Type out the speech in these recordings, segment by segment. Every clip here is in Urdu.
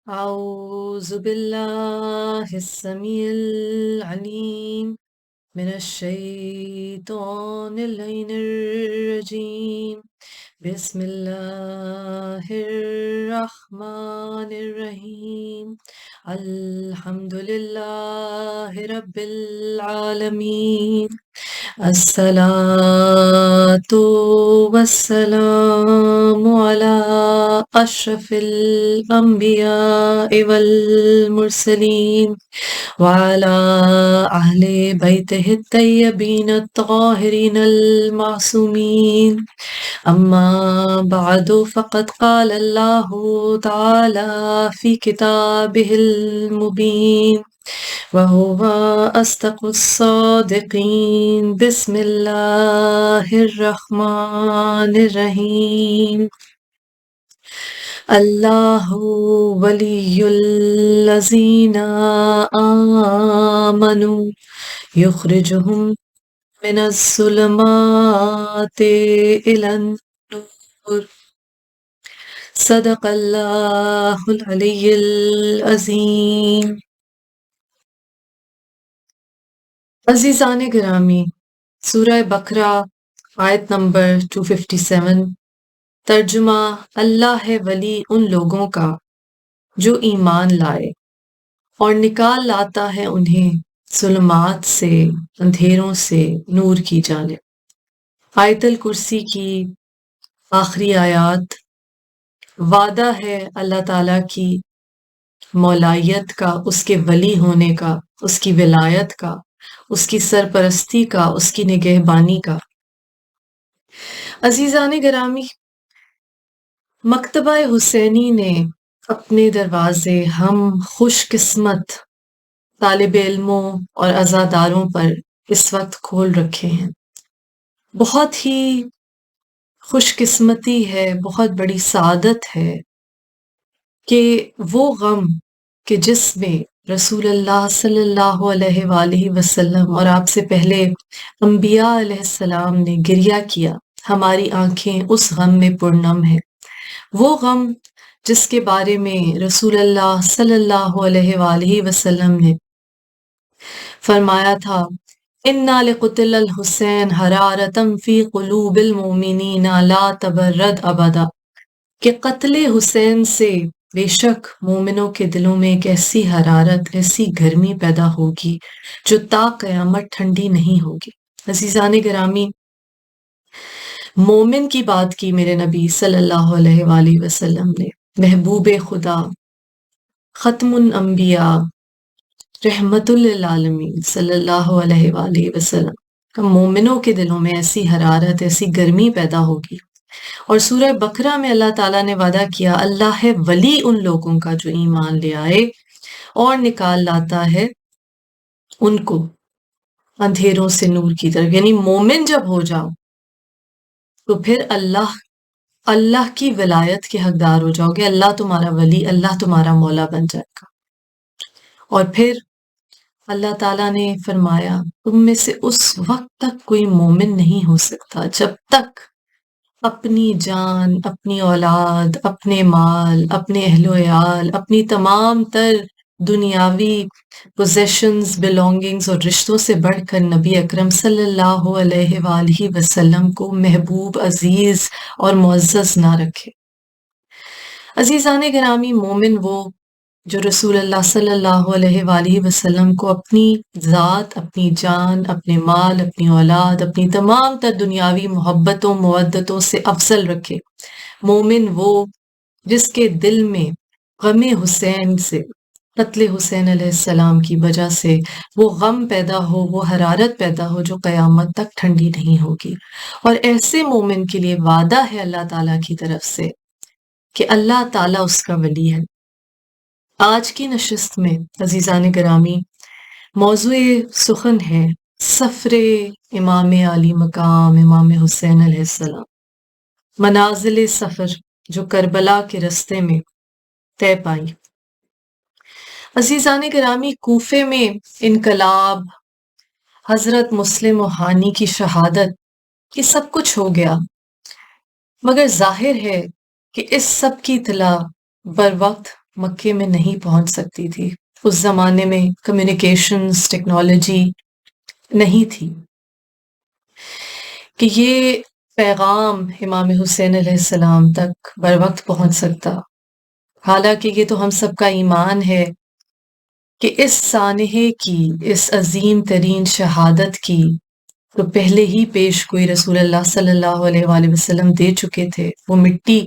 أعوذ بالله السميع العليم من الشيطان اللعين الرجيم بسم الله الرحمن الرحيم الحمد لله رب العالمين الصلاة والسلام على أشرف الأنبياء والمرسلين وعلى أهل بيته الطيبين الطاهرين المعصومين أما بعد فقد قال الله تعالى في كتابه المبين وهو أصدق الصادقين بسم الله الرحمن الرحيم الله ولي الذين آمنوا يخرجهم من الظلمات إلى النور صدق الله العلي العظيم. عزیزان گرامی، سورہ بقرہ آیت نمبر 257 ترجمہ اللہ ہے ولی ان لوگوں کا جو ایمان لائے اور نکال لاتا ہے انہیں ظلمات سے، اندھیروں سے نور کی جانب۔ آیت الکرسی کی آخری آیات وعدہ ہے اللہ تعالیٰ کی مولائیت کا، اس کے ولی ہونے کا، اس کی ولایت کا، اس کی سرپرستی کا، اس کی نگہبانی کا۔ عزیزان گرامی، مکتبہ حسینی نے اپنے دروازے ہم خوش قسمت طالب علموں اور عزاداروں پر اس وقت کھول رکھے ہیں۔ بہت ہی خوش قسمتی ہے، بہت بڑی سعادت ہے کہ وہ غم کہ جس میں رسول اللہ صلی اللہ علیہ وآلہ وسلم اور آپ سے پہلے انبیاء علیہ السلام نے گریہ کیا، ہماری آنکھیں اس غم میں پرنم ہیں۔ وہ غم جس کے بارے میں رسول اللہ صلی اللہ علیہ وآلہ وسلم نے فرمایا تھا اِنَّا لِقُتْلِ الْحُسَيْنِ حَرَارَةً فِي قُلُوبِ الْمُؤْمِنِينَ لَا تَبَرَّدْ أَبَدًا، کہ قتل حسین سے بے شک مومنوں کے دلوں میں ایک ایسی حرارت، ایسی گرمی پیدا ہوگی جو تا قیامت ٹھنڈی نہیں ہوگی۔ عزیزان گرامی، مومن کی بات کی میرے نبی صلی اللہ علیہ وآلہ وسلم نے، محبوب خدا، ختم الانبیاء، رحمت للعالمین صلی اللہ علیہ وآلہ وسلم کہ مومنوں کے دلوں میں ایسی حرارت، ایسی گرمی پیدا ہوگی۔ اور سورہ بقرہ میں اللہ تعالیٰ نے وعدہ کیا اللہ ہے ولی ان لوگوں کا جو ایمان لے آئے اور نکال لاتا ہے ان کو اندھیروں سے نور کی طرف۔ یعنی مومن جب ہو جاؤ تو پھر اللہ کی ولایت کے حقدار ہو جاؤ گے، اللہ تمہارا ولی، اللہ تمہارا مولا بن جائے گا۔ اور پھر اللہ تعالیٰ نے فرمایا تم میں سے اس وقت تک کوئی مومن نہیں ہو سکتا جب تک اپنی جان، اپنی اولاد، اپنے مال، اپنے اہل و عیال، اپنی تمام تر دنیاوی پوزیشنز، بلونگنگز اور رشتوں سے بڑھ کر نبی اکرم صلی اللہ علیہ وآلہ وسلم کو محبوب، عزیز اور معزز نہ رکھے۔ عزیزان گرامی، مومن وہ جو رسول اللہ صلی اللہ علیہ وآلہ وسلم کو اپنی ذات، اپنی جان، اپنے مال، اپنی اولاد، اپنی تمام تر دنیاوی محبتوں، مودتوں سے افضل رکھے۔ مومن وہ جس کے دل میں غم حسین سے، قتل حسین علیہ السلام کی وجہ سے وہ غم پیدا ہو، وہ حرارت پیدا ہو جو قیامت تک ٹھنڈی نہیں ہوگی۔ اور ایسے مومن کے لیے وعدہ ہے اللہ تعالیٰ کی طرف سے کہ اللہ تعالیٰ اس کا ولی ہے۔ آج کی نشست میں عزیزان گرامی موضوع سخن ہے سفر امام علی مقام امام حسین علیہ السلام، منازل سفر جو کربلا کے رستے میں طے پائی۔ عزیزان گرامی، کوفے میں انقلاب، حضرت مسلم و ہانی کی شہادت، یہ سب کچھ ہو گیا، مگر ظاہر ہے کہ اس سب کی اطلاع بر وقت مکے میں نہیں پہنچ سکتی تھی. اس زمانے میں کمیونیکیشنز ٹیکنالوجی نہیں تھی کہ یہ پیغام امام حسین علیہ السلام تک بر وقت پہنچ سکتا. حالانکہ یہ تو ہم سب کا ایمان ہے کہ اس سانحے کی، اس عظیم ترین شہادت کی تو پہلے ہی پیش گوئی رسول اللہ صلی اللہ علیہ وآلہ وسلم دے چکے تھے. وہ مٹی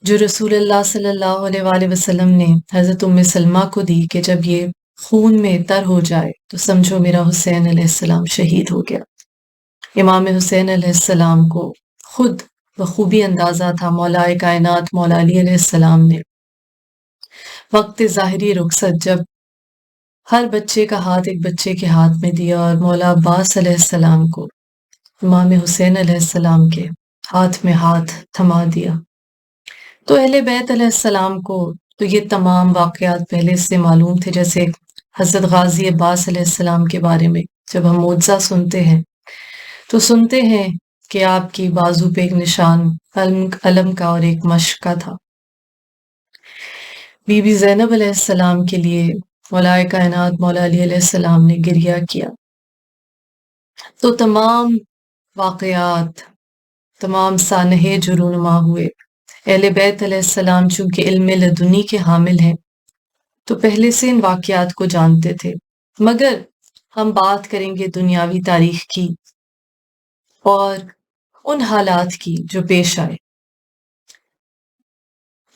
جو رسول اللہ صلی اللہ علیہ وآلہ وسلم نے حضرت ام سلمہ کو دی کہ جب یہ خون میں تر ہو جائے تو سمجھو میرا حسین علیہ السلام شہید ہو گیا. امام حسین علیہ السلام کو خود بخوبی اندازہ تھا مولا کائنات مولا علی علیہ السلام نے وقت ظاہری رخصت جب ہر بچے کا ہاتھ ایک بچے کے ہاتھ میں دیا اور مولا عباس علیہ السلام کو امام حسین علیہ السلام کے ہاتھ میں ہاتھ تھما دیا. تو اہل بیت علیہ السلام کو تو یہ تمام واقعات پہلے سے معلوم تھے. جیسے حضرت غازی عباس علیہ السلام کے بارے میں جب ہم معجزہ سنتے ہیں تو سنتے ہیں کہ آپ کی بازو پہ ایک نشان علم کا اور ایک مشق کا تھا. بی بی زینب علیہ السلام کے لیے مولا کائنات مولا علی علیہ السلام نے گریہ کیا. تو تمام واقعات، تمام سانحے جو رونما ہوئے، اہل بیت علیہ السلام چونکہ علم لدنی کے حامل ہیں تو پہلے سے ان واقعات کو جانتے تھے. مگر ہم بات کریں گے دنیاوی تاریخ کی اور ان حالات کی جو پیش آئے.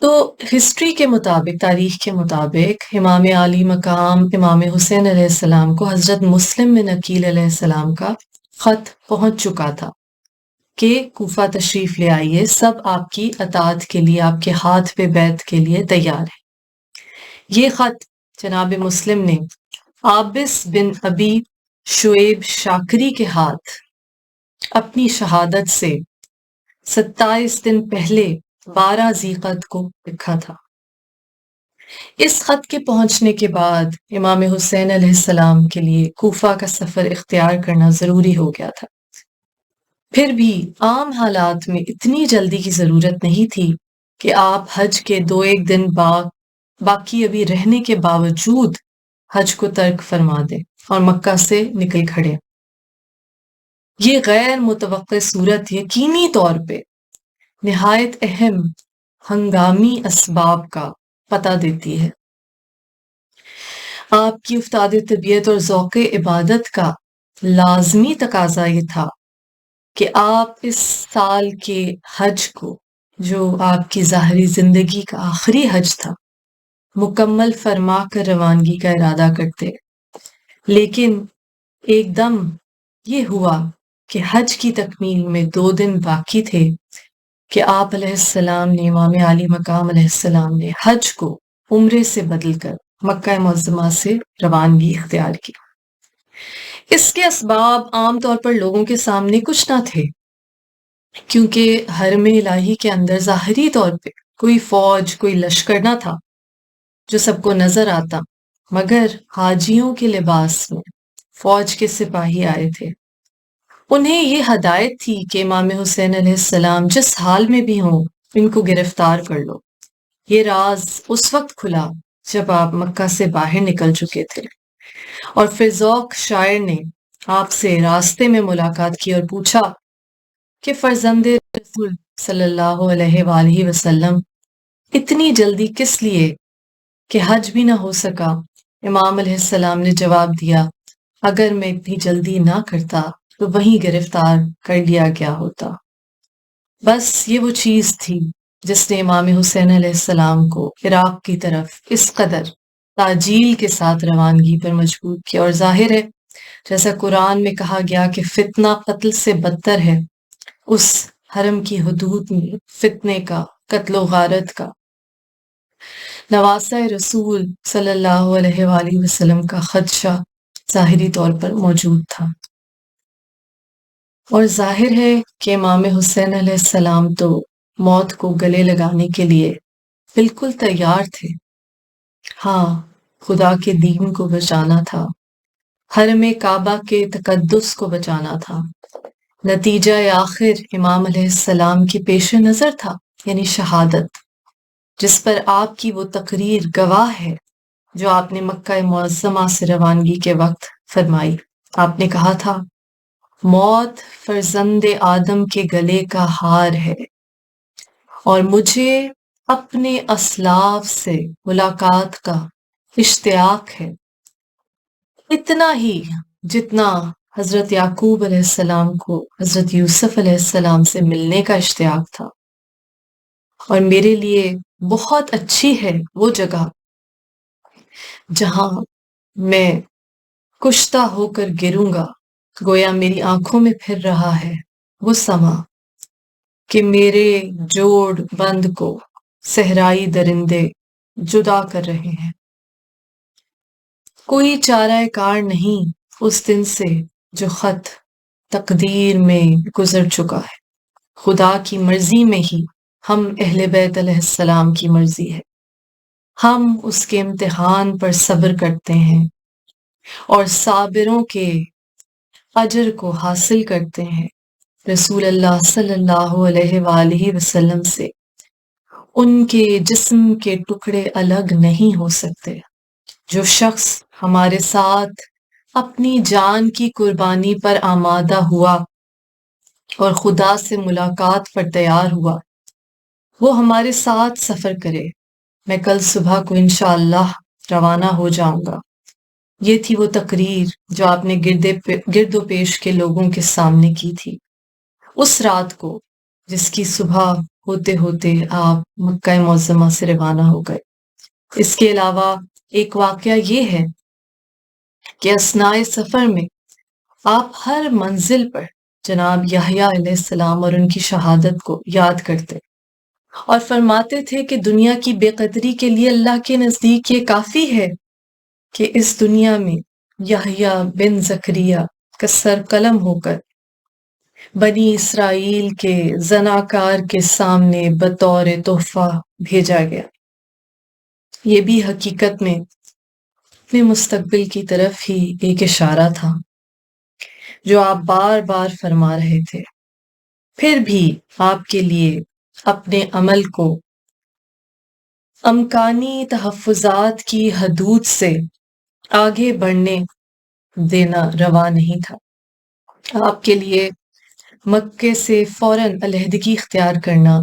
تو ہسٹری کے مطابق، تاریخ کے مطابق امام عالی مقام امام حسین علیہ السلام کو حضرت مسلم بن عقیل علیہ السلام کا خط پہنچ چکا تھا کہ کوفہ تشریف لے آئیے، سب آپ کی اطاعت کے لیے، آپ کے ہاتھ پہ بیعت کے لیے تیار ہے. یہ خط جناب مسلم نے عابس بن ابی شعیب شاکری کے ہاتھ اپنی شہادت سے 27 دن پہلے 12 ذیقعد کو لکھا تھا. اس خط کے پہنچنے کے بعد امام حسین علیہ السلام کے لیے کوفہ کا سفر اختیار کرنا ضروری ہو گیا تھا. پھر بھی عام حالات میں اتنی جلدی کی ضرورت نہیں تھی کہ آپ حج کے 2-1 دن باقی ابھی رہنے کے باوجود حج کو ترک فرما دیں اور مکہ سے نکل کھڑے. یہ غیر متوقع صورت یقینی طور پہ نہایت اہم ہنگامی اسباب کا پتہ دیتی ہے. آپ کی افتاد طبیعت اور ذوق عبادت کا لازمی تقاضا یہ تھا کہ آپ اس سال کے حج کو، جو آپ کی ظاہری زندگی کا آخری حج تھا، مکمل فرما کر روانگی کا ارادہ کرتے. لیکن ایک دم یہ ہوا کہ حج کی تکمیل میں 2 دن باقی تھے کہ آپ علیہ السلام نے، امام عالی مقام علیہ السلام نے حج کو عمرے سے بدل کر مکہ معظمہ سے روانگی اختیار کی. اس کے اسباب عام طور پر لوگوں کے سامنے کچھ نہ تھے، کیونکہ حرم الہی کے اندر ظاہری طور پہ کوئی فوج، کوئی لشکر نہ تھا جو سب کو نظر آتا، مگر حاجیوں کے لباس میں فوج کے سپاہی آئے تھے. انہیں یہ ہدایت تھی کہ امام حسین علیہ السلام جس حال میں بھی ہوں ان کو گرفتار کر لو. یہ راز اس وقت کھلا جب آپ مکہ سے باہر نکل چکے تھے اور پھر ذوق شاعر نے آپ سے راستے میں ملاقات کی اور پوچھا کہ فرزند رسول صلی اللہ علیہ وآلہ وسلم اتنی جلدی کس لیے کہ حج بھی نہ ہو سکا. امام علیہ السلام نے جواب دیا، اگر میں اتنی جلدی نہ کرتا تو وہیں گرفتار کر لیا گیا ہوتا. بس یہ وہ چیز تھی جس نے امام حسین علیہ السلام کو عراق کی طرف اس قدر تعجیل کے ساتھ روانگی پر مجبور کیا. اور ظاہر ہے جیسا قرآن میں کہا گیا کہ فتنہ قتل سے بدتر ہے، اس حرم کی حدود میں فتنے کا، قتل و غارت کا، نواسہ رسول صلی اللہ علیہ وآلہ وسلم کا خدشہ ظاہری طور پر موجود تھا. اور ظاہر ہے کہ امام حسین علیہ السلام تو موت کو گلے لگانے کے لیے بالکل تیار تھے. ہاں، خدا کے دین کو بچانا تھا، حرم کعبہ کے تقدس کو بچانا تھا. نتیجہ آخر امام علیہ السلام کے پیش نظر تھا، یعنی شہادت. جس پر آپ کی وہ تقریر گواہ ہے جو آپ نے مکہ معظمہ سے روانگی کے وقت فرمائی۔ آپ نے کہا تھا، موت فرزند آدم کے گلے کا ہار ہے اور مجھے اپنے اسلاف سے ملاقات کا اشتیاق ہے، اتنا ہی جتنا حضرت یعقوب علیہ السلام کو حضرت یوسف علیہ السلام سے ملنے کا اشتیاق تھا، اور میرے لیے بہت اچھی ہے وہ جگہ جہاں میں کشتہ ہو کر گروں گا، گویا میری آنکھوں میں پھر رہا ہے وہ سما کہ میرے جوڑ بند کو صحرائی درندے جدا کر رہے ہیں۔ کوئی چارہ کار نہیں اس دن سے جو خط تقدیر میں گزر چکا ہے۔ خدا کی مرضی میں ہی ہم اہل بیت علیہ السلام کی مرضی ہے۔ ہم اس کے امتحان پر صبر کرتے ہیں اور صابروں کے اجر کو حاصل کرتے ہیں۔ رسول اللہ صلی اللہ علیہ وآلہ وسلم سے ان کے جسم کے ٹکڑے الگ نہیں ہو سکتے۔ جو شخص ہمارے ساتھ اپنی جان کی قربانی پر آمادہ ہوا اور خدا سے ملاقات پر تیار ہوا، وہ ہمارے ساتھ سفر کرے۔ میں کل صبح کو انشاءاللہ روانہ ہو جاؤں گا۔ یہ تھی وہ تقریر جو آپ نے گرد و پیش کے لوگوں کے سامنے کی تھی اس رات کو، جس کی صبح ہوتے ہوتے آپ مکہ معظمہ سے روانہ ہو گئے۔ اس کے علاوہ ایک واقعہ یہ ہے کہ اثناء سفر میں آپ ہر منزل پر جناب یحییٰ علیہ السلام اور ان کی شہادت کو یاد کرتے اور فرماتے تھے کہ دنیا کی بے قدری کے لیے اللہ کے نزدیک یہ کافی ہے کہ اس دنیا میں یحییٰ بن زکریا کا سر قلم ہو کر بنی اسرائیل کے زناکار کے سامنے بطور تحفہ بھیجا گیا۔ یہ بھی حقیقت میں اپنے مستقبل کی طرف ہی ایک اشارہ تھا جو آپ بار بار فرما رہے تھے۔ پھر بھی آپ کے لیے اپنے عمل کو امکانی تحفظات کی حدود سے آگے بڑھنے دینا روا نہیں تھا۔ آپ کے لیے مکے سے فوراً علیحدگی اختیار کرنا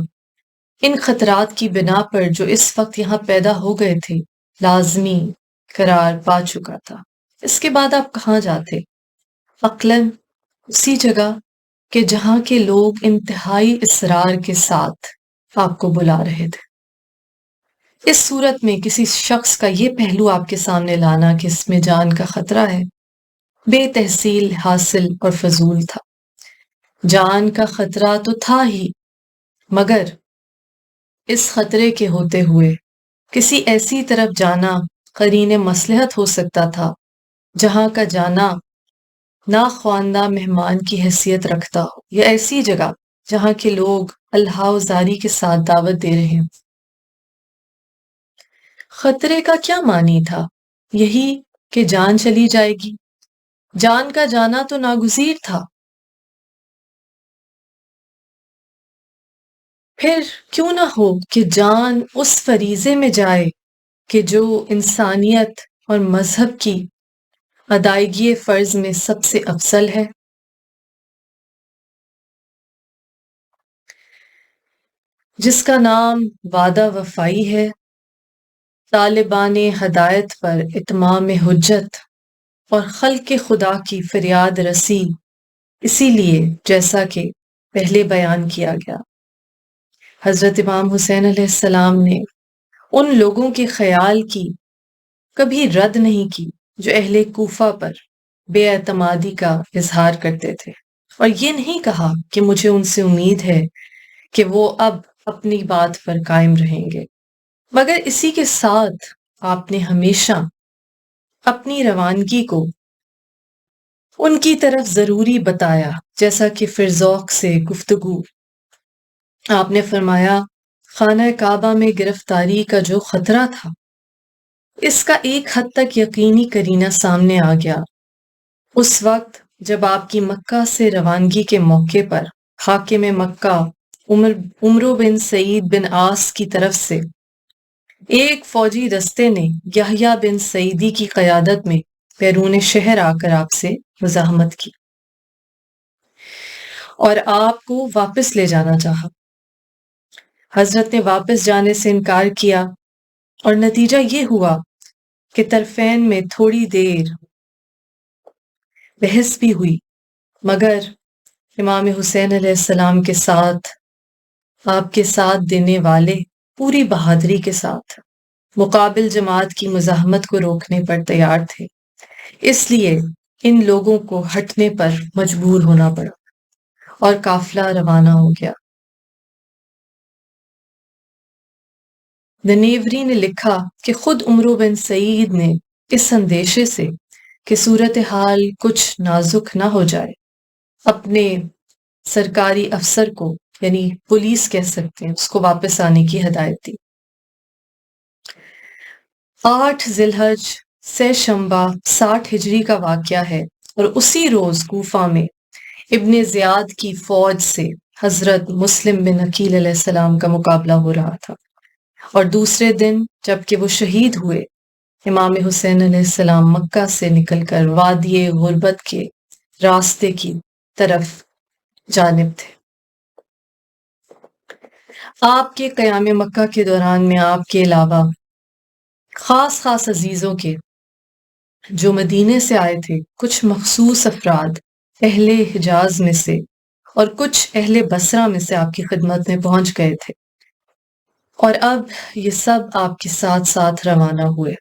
ان خطرات کی بنا پر جو اس وقت یہاں پیدا ہو گئے تھے لازمی قرار پا چکا تھا۔ اس کے بعد آپ کہاں جاتے؟ عقلاً اسی جگہ کہ جہاں کے لوگ انتہائی اصرار کے ساتھ آپ کو بلا رہے تھے۔ اس صورت میں کسی شخص کا یہ پہلو آپ کے سامنے لانا کہ اس میں جان کا خطرہ ہے، بے تحصیل حاصل اور فضول تھا۔ جان کا خطرہ تو تھا ہی، مگر اس خطرے کے ہوتے ہوئے کسی ایسی طرف جانا قرین مصلحت ہو سکتا تھا جہاں کا جانا ناخواندہ مہمان کی حیثیت رکھتا ہو، یا ایسی جگہ جہاں کے لوگ اللہ زاری کے ساتھ دعوت دے رہے ہیں۔ خطرے کا کیا معنی تھا؟ یہی کہ جان چلی جائے گی۔ جان کا جانا تو ناگزیر تھا۔ پھر کیوں نہ ہو کہ جان اس فریضے میں جائے کہ جو انسانیت اور مذہب کی ادائیگی فرض میں سب سے افضل ہے۔ جس کا نام وعدہ وفائی ہے، طالبان ہدایت پر اتمام حجت اور خلق خدا کی فریاد رسی، اسی لیے جیسا کہ پہلے بیان کیا گیا، حضرت امام حسین علیہ السلام نے ان لوگوں کے خیال کی کبھی رد نہیں کی جو اہل کوفہ پر بے اعتمادی کا اظہار کرتے تھے، اور یہ نہیں کہا کہ مجھے ان سے امید ہے کہ وہ اب اپنی بات پر قائم رہیں گے، مگر اسی کے ساتھ آپ نے ہمیشہ اپنی روانگی کو ان کی طرف ضروری بتایا، جیسا کہ فرزوق سے گفتگو آپ نے فرمایا، خانہ کعبہ میں گرفتاری کا جو خطرہ تھا اس کا ایک حد تک یقینی کرینہ سامنے آ گیا اس وقت جب آپ کی مکہ سے روانگی کے موقع پر حاکم مکہ عمرو بن سعید بن عاص کی طرف سے ایک فوجی دستے نے یحییٰ بن سعیدی کی قیادت میں بیرون شہر آ کر آپ سے مزاحمت کی اور آپ کو واپس لے جانا چاہا۔ حضرت نے واپس جانے سے انکار کیا اور نتیجہ یہ ہوا کہ طرفین میں تھوڑی دیر بحث بھی ہوئی، مگر امام حسین علیہ السلام کے ساتھ آپ کے ساتھ دینے والے پوری بہادری کے ساتھ مقابل جماعت کی مزاحمت کو روکنے پر تیار تھے، اس لیے ان لوگوں کو ہٹنے پر مجبور ہونا پڑا اور قافلہ روانہ ہو گیا۔ دنیوری نے لکھا کہ خود عمرو بن سعید نے اس اندیشے سے کہ صورتحال کچھ نازک نہ ہو جائے اپنے سرکاری افسر کو، یعنی پولیس کہہ سکتے ہیں، اس کو واپس آنے کی ہدایت دی۔ 8 ذی الحج سہ شنبہ 60 ہجری کا واقعہ ہے، اور اسی روز کوفہ میں ابن زیاد کی فوج سے حضرت مسلم بن عقیل علیہ السلام کا مقابلہ ہو رہا تھا، اور دوسرے دن جب کہ وہ شہید ہوئے، امام حسین علیہ السلام مکہ سے نکل کر وادی غربت کے راستے کی طرف جانب تھے۔ آپ کے قیام مکہ کے دوران میں آپ کے علاوہ خاص عزیزوں کے جو مدینے سے آئے تھے، کچھ مخصوص افراد اہل حجاز میں سے اور کچھ اہل بصرہ میں سے آپ کی خدمت میں پہنچ گئے تھے، اور اب یہ سب آپ کے ساتھ ساتھ روانہ ہوئے۔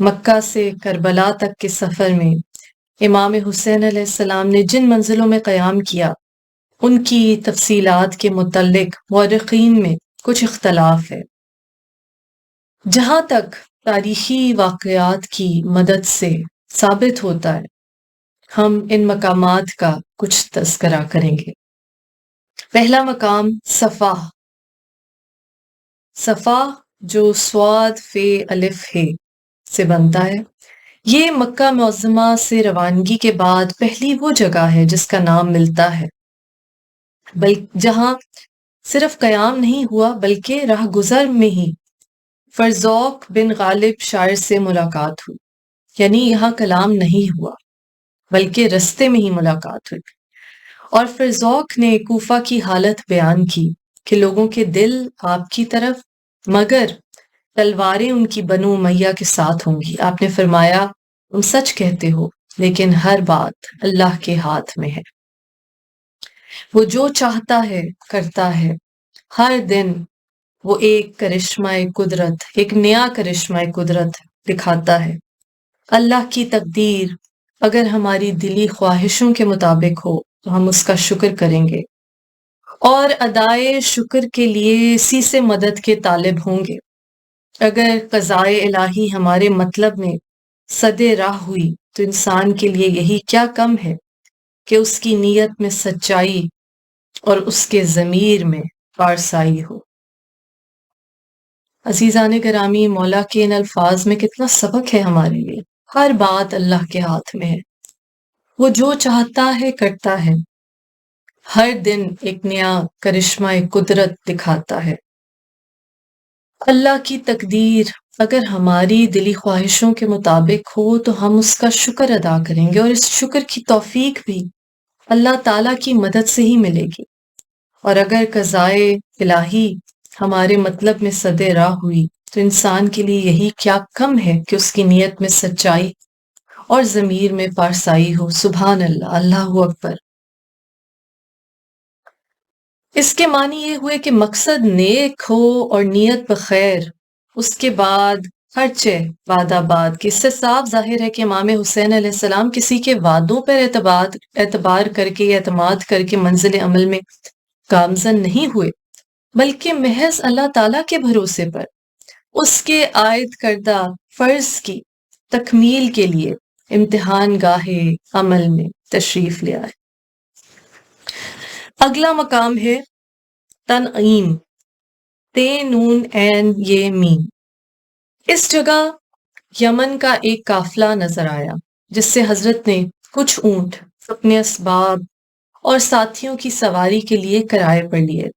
مکہ سے کربلا تک کے سفر میں امام حسین علیہ السلام نے جن منزلوں میں قیام کیا، ان کی تفصیلات کے متعلق مورخین میں کچھ اختلاف ہے۔ جہاں تک تاریخی واقعات کی مدد سے ثابت ہوتا ہے، ہم ان مقامات کا کچھ تذکرہ کریں گے۔ پہلا مقام صفا، صفا جو صاد فے الف ہے سے بنتا ہے۔ یہ مکہ معظمہ سے روانگی کے بعد پہلی وہ جگہ ہے جس کا نام ملتا ہے، جہاں صرف قیام نہیں ہوا بلکہ راہ گزر میں ہی فرزوق بن غالب شاعر سے ملاقات ہوئی، یعنی یہاں کلام نہیں ہوا بلکہ رستے میں ہی ملاقات ہوئی، اور فرزوق نے کوفہ کی حالت بیان کی کہ لوگوں کے دل آپ کی طرف، مگر تلواریں ان کی بنو امیہ کے ساتھ ہوں گی۔ آپ نے فرمایا تم سچ کہتے ہو، لیکن ہر بات اللہ کے ہاتھ میں ہے، وہ جو چاہتا ہے کرتا ہے، ہر دن وہ ایک کرشمہ قدرت، ایک نیا کرشمہ قدرت دکھاتا ہے۔ اللہ کی تقدیر اگر ہماری دلی خواہشوں کے مطابق ہو تو ہم اس کا شکر کریں گے، اور ادائے شکر کے لیے اسی سے مدد کے طالب ہوں گے۔ اگر قضائے الہی ہمارے مطلب میں صد راہ ہوئی تو انسان کے لیے یہی کیا کم ہے کہ اس کی نیت میں سچائی اور اس کے ضمیر میں پارسائی ہو۔ عزیزان گرامی، مولا کے ان الفاظ میں کتنا سبق ہے ہمارے لیے۔ ہر بات اللہ کے ہاتھ میں ہے، وہ جو چاہتا ہے کرتا ہے، ہر دن ایک نیا کرشمہ قدرت دکھاتا ہے۔ اللہ کی تقدیر اگر ہماری دلی خواہشوں کے مطابق ہو تو ہم اس کا شکر ادا کریں گے، اور اس شکر کی توفیق بھی اللہ تعالیٰ کی مدد سے ہی ملے گی۔ اور اگر قضائے الہی ہمارے مطلب میں صد راہ ہوئی تو انسان کے لیے یہی کیا کم ہے کہ اس کی نیت میں سچائی اور ضمیر میں پارسائی ہو۔ سبحان اللہ، اللہ اکبر۔ اس کے معنی یہ ہوئے کہ مقصد نیک ہو اور نیت بخیر، اس کے بعد خرچے وعدہ باد، کہ اس سے صاف ظاہر ہے کہ امام حسین علیہ السلام کسی کے وعدوں پر اعتبار کر کے، اعتماد کر کے منزل عمل میں گامزن نہیں ہوئے، بلکہ محض اللہ تعالیٰ کے بھروسے پر اس کے عائد کردہ فرض کی تکمیل کے لیے امتحان گاہ عمل میں تشریف لے آئے۔ اگلا مقام ہے تنعیم، تے نون عین یہ میم۔ اس جگہ یمن کا ایک قافلہ نظر آیا جس سے حضرت نے کچھ اونٹ اپنے اسباب اور ساتھیوں کی سواری کے لیے کرائے پر لیے،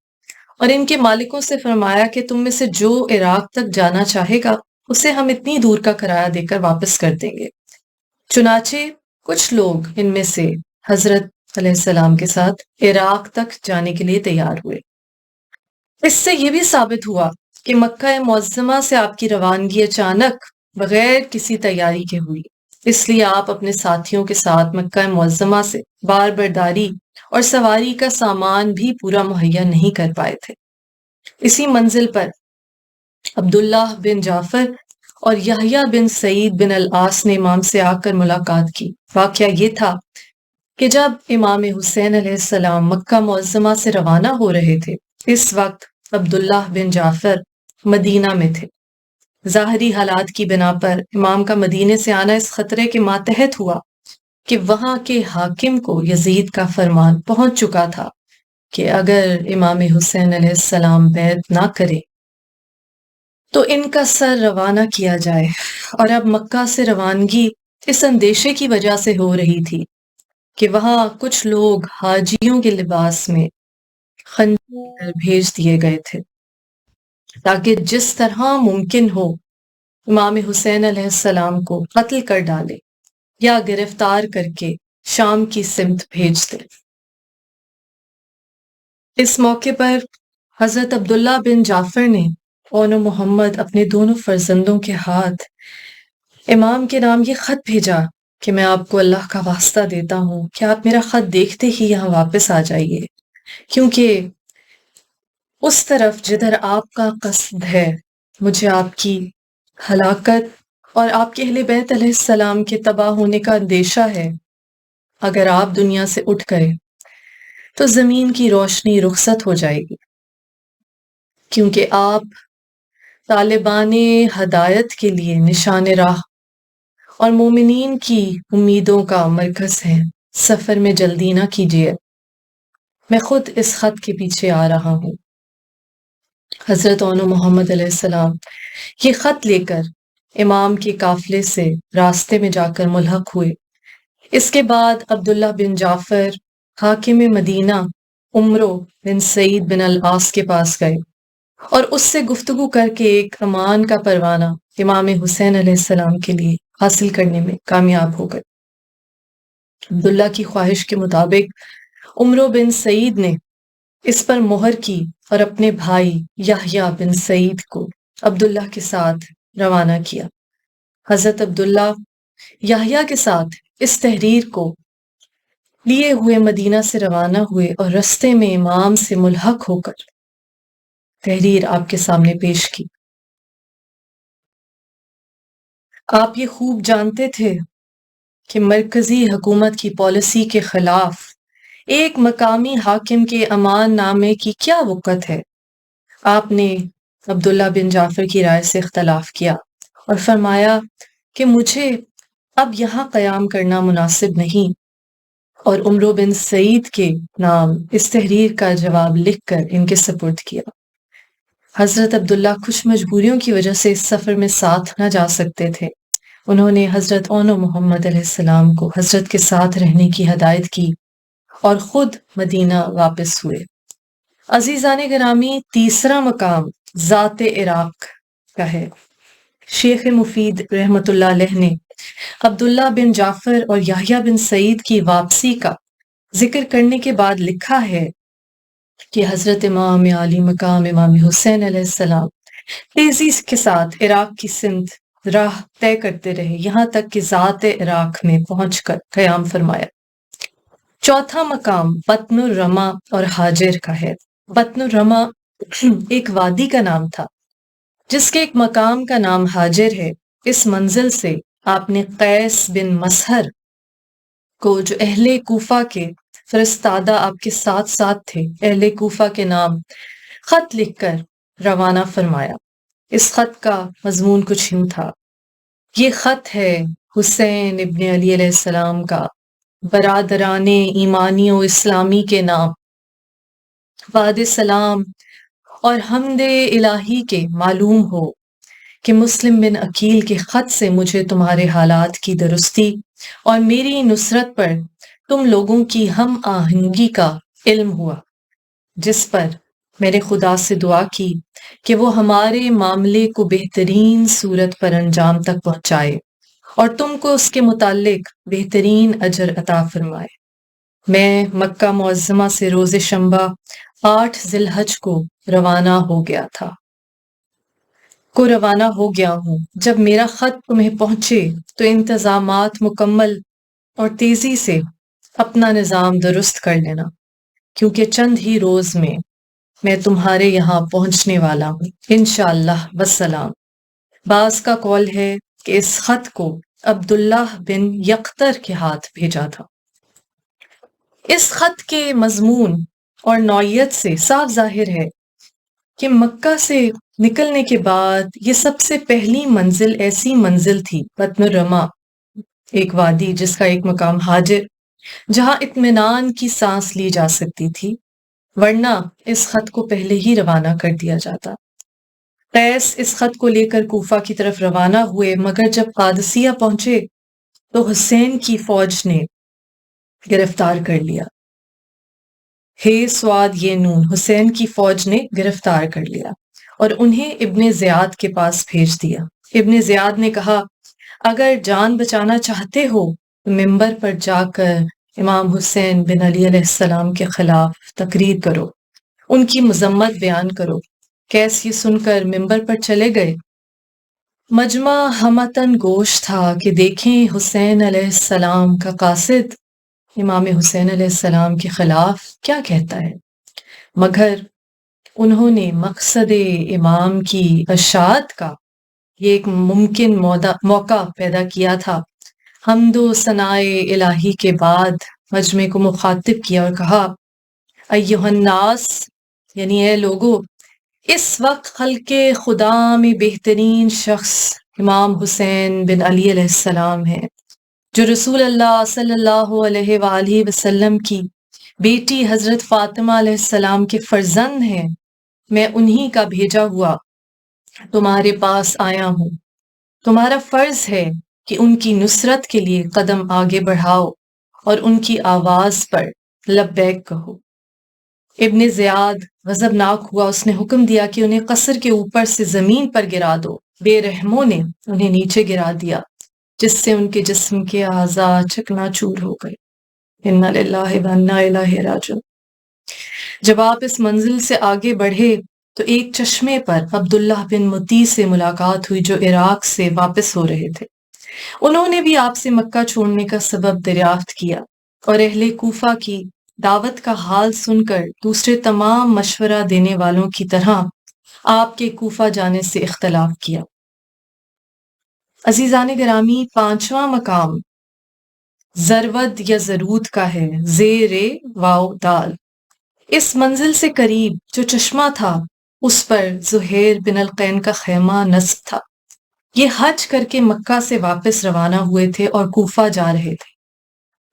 اور ان کے مالکوں سے فرمایا کہ تم میں سے جو عراق تک جانا چاہے گا اسے ہم اتنی دور کا کرایہ دے کر واپس کر دیں گے۔ چنانچہ کچھ لوگ ان میں سے حضرت علیہ السلام کے ساتھ عراق تک جانے کے لیے تیار ہوئے۔ اس سے یہ بھی ثابت ہوا کہ مکہ معظمہ سے آپ کی روانگی اچانک بغیر کسی تیاری کے ہوئی، اس لیے آپ اپنے ساتھیوں کے ساتھ مکہ معظمہ سے بار برداری اور سواری کا سامان بھی پورا مہیا نہیں کر پائے تھے۔ اسی منزل پر عبداللہ بن جعفر اور یحییٰ بن سعید بن العاص نے امام سے آ کر ملاقات کی۔ واقعہ یہ تھا کہ جب امام حسین علیہ السلام مکہ معظمہ سے روانہ ہو رہے تھے، اس وقت عبداللہ بن جعفر مدینہ میں تھے۔ ظاہری حالات کی بنا پر امام کا مدینے سے آنا اس خطرے کے ماتحت ہوا کہ وہاں کے حاکم کو یزید کا فرمان پہنچ چکا تھا کہ اگر امام حسین علیہ السلام بیعت نہ کرے تو ان کا سر روانہ کیا جائے، اور اب مکہ سے روانگی اس اندیشے کی وجہ سے ہو رہی تھی کہ وہاں کچھ لوگ حاجیوں کے لباس میں خنجر بھیج دیے گئے تھے تاکہ جس طرح ممکن ہو امام حسین علیہ السلام کو قتل کر ڈالے یا گرفتار کر کے شام کی سمت بھیج دے۔ اس موقع پر حضرت عبداللہ بن جعفر نے اون محمد اپنے دونوں فرزندوں کے ہاتھ امام کے نام یہ خط بھیجا کہ میں آپ کو اللہ کا واسطہ دیتا ہوں کہ آپ میرا خط دیکھتے ہی یہاں واپس آ جائیے، کیونکہ اس طرف جدھر آپ کا قصد ہے مجھے آپ کی ہلاکت اور آپ کے اہل بیت علیہ السلام کے تباہ ہونے کا اندیشہ ہے۔ اگر آپ دنیا سے اٹھ گئے تو زمین کی روشنی رخصت ہو جائے گی، کیونکہ آپ طالبان ہدایت کے لیے نشان راہ اور مومنین کی امیدوں کا مرکز ہے۔ سفر میں جلدی نہ کیجیے، میں خود اس خط کے پیچھے آ رہا ہوں۔ حضرت اون محمد علیہ السلام یہ خط لے کر امام کے قافلے سے راستے میں جا کر ملحق ہوئے۔ اس کے بعد عبداللہ بن جعفر حاکم مدینہ عمرو بن سعید بن العاص کے پاس گئے اور اس سے گفتگو کر کے ایک امان کا پروانہ امام حسین علیہ السلام کے لیے حاصل کرنے میں کامیاب ہو گئے۔ عبداللہ کی خواہش کے مطابق عمرو بن سعید نے اس پر مہر کی اور اپنے بھائی یحییٰ بن سعید کو عبداللہ کے ساتھ روانہ کیا۔ حضرت عبداللہ یحییٰ کے ساتھ اس تحریر کو لیے ہوئے مدینہ سے روانہ ہوئے اور رستے میں امام سے ملحق ہو کر تحریر آپ کے سامنے پیش کی۔ آپ یہ خوب جانتے تھے کہ مرکزی حکومت کی پالیسی کے خلاف ایک مقامی حاکم کے امان نامے کی کیا وقت ہے۔ آپ نے عبداللہ بن جعفر کی رائے سے اختلاف کیا اور فرمایا کہ مجھے اب یہاں قیام کرنا مناسب نہیں، اور عمرو بن سعید کے نام اس تحریر کا جواب لکھ کر ان کے سپرد کیا۔ حضرت عبداللہ کچھ مجبوریوں کی وجہ سے اس سفر میں ساتھ نہ جا سکتے تھے۔ انہوں نے حضرت اون محمد علیہ السلام کو حضرت کے ساتھ رہنے کی ہدایت کی اور خود مدینہ واپس ہوئے۔ عزیزان گرامی، تیسرا مقام ذات عراق کا ہے۔ شیخ مفید رحمۃ اللہ علیہ نے عبداللہ بن جعفر اور یحییٰ بن سعید کی واپسی کا ذکر کرنے کے بعد لکھا ہے کہ حضرت امام عالی مقام امام حسین علیہ السلام تیزی کے ساتھ عراق کی سمت راہ طے کرتے رہے، یہاں تک کہ ذات عراق میں پہنچ کر قیام فرمایا۔ چوتھا مقام بطن الرما اور حاجر کا ہے۔ بطن الرما ایک وادی کا نام تھا جس کے ایک مقام کا نام حاجر ہے۔ اس منزل سے آپ نے قیس بن مسہر کو، جو اہل کوفہ کے فرستادہ آپ کے ساتھ ساتھ تھے، اہل کوفہ کے نام خط لکھ کر روانہ فرمایا۔ اس خط کا مضمون کچھ یوں تھا: یہ خط ہے حسین ابن علی علیہ السلام کا برادران ایمانی و اسلامی کے نام، بعد سلام اور حمد الہی کے معلوم ہو کہ مسلم بن عقیل کے خط سے مجھے تمہارے حالات کی درستی اور میری نصرت پر تم لوگوں کی ہم آہنگی کا علم ہوا، جس پر میں نے خدا سے دعا کی کہ وہ ہمارے معاملے کو بہترین صورت پر انجام تک پہنچائے اور تم کو اس کے متعلق بہترین اجر عطا فرمائے۔ میں مکہ معظمہ سے روز شنبہ 8 ذی الحج کو روانہ ہو گیا ہوں۔ جب میرا خط تمہیں پہنچے تو انتظامات مکمل اور تیزی سے اپنا نظام درست کر لینا، کیونکہ چند ہی روز میں تمہارے یہاں پہنچنے والا ہوں انشاءاللہ والسلام۔ بعض کا قول ہے کہ اس خط کو عبداللہ بن یقطر کے ہاتھ بھیجا تھا۔ اس خط کے مضمون اور نوعیت سے صاف ظاہر ہے کہ مکہ سے نکلنے کے بعد یہ سب سے پہلی منزل ایسی منزل تھی، بطن الرما، ایک وادی جس کا ایک مقام حاجر، جہاں اطمینان کی سانس لی جا سکتی تھی، ورنہ اس خط کو پہلے ہی روانہ کر دیا جاتا۔ قیس اس خط کو لے کر کوفہ کی طرف روانہ ہوئے، مگر جب قادسیہ پہنچے تو حسین کی فوج نے گرفتار کر لیا۔ حسین کی فوج نے گرفتار کر لیا اور انہیں ابن زیاد کے پاس بھیج دیا۔ ابن زیاد نے کہا، اگر جان بچانا چاہتے ہو تو ممبر پر جا کر امام حسین بن علی علیہ السلام کے خلاف تقریر کرو، ان کی مذمت بیان کرو۔ قیس یہ سن کر ممبر پر چلے گئے۔ مجمع ہمتن گوش تھا کہ دیکھیں حسین علیہ السلام کا قاصد امام حسین علیہ السلام کے خلاف کیا کہتا ہے، مگر انہوں نے مقصد امام کی اشاعت کا یہ ایک ممکن موقع پیدا کیا تھا۔ حمد و ثنائے الہی کے بعد مجمع کو مخاطب کیا اور کہا، ایھا الناس، یعنی اے لوگو، اس وقت خلق خدا میں بہترین شخص امام حسین بن علی علیہ السلام ہیں، جو رسول اللہ صلی اللہ علیہ وآلہ وسلم کی بیٹی حضرت فاطمہ علیہ السلام کے فرزند ہیں۔ میں انہی کا بھیجا ہوا تمہارے پاس آیا ہوں۔ تمہارا فرض ہے کہ ان کی نصرت کے لیے قدم آگے بڑھاؤ اور ان کی آواز پر لبیک کہو۔ ابن زیاد غضبناک ہوا، اس نے حکم دیا کہ انہیں قصر کے اوپر سے زمین پر گرا دو۔ بے رحموں نے انہیں نیچے گرا دیا، جس سے ان کے جسم کے اعضاء چکنا چور ہو گئے۔ انا للہ و انا الیہ راجعون۔ جب آپ اس منزل سے آگے بڑھے تو ایک چشمے پر عبداللہ بن مطیع سے ملاقات ہوئی، جو عراق سے واپس ہو رہے تھے۔ انہوں نے بھی آپ سے مکہ چھوڑنے کا سبب دریافت کیا اور اہل کوفہ کی دعوت کا حال سن کر دوسرے تمام مشورہ دینے والوں کی طرح آپ کے کوفہ جانے سے اختلاف کیا۔ عزیزان گرامی، 5واں مقام زرود یا زرود کا ہے، زیر واو دال۔ اس منزل سے قریب جو چشمہ تھا اس پر زہیر بن القین کا خیمہ نصب تھا۔ یہ حج کر کے مکہ سے واپس روانہ ہوئے تھے اور کوفہ جا رہے تھے۔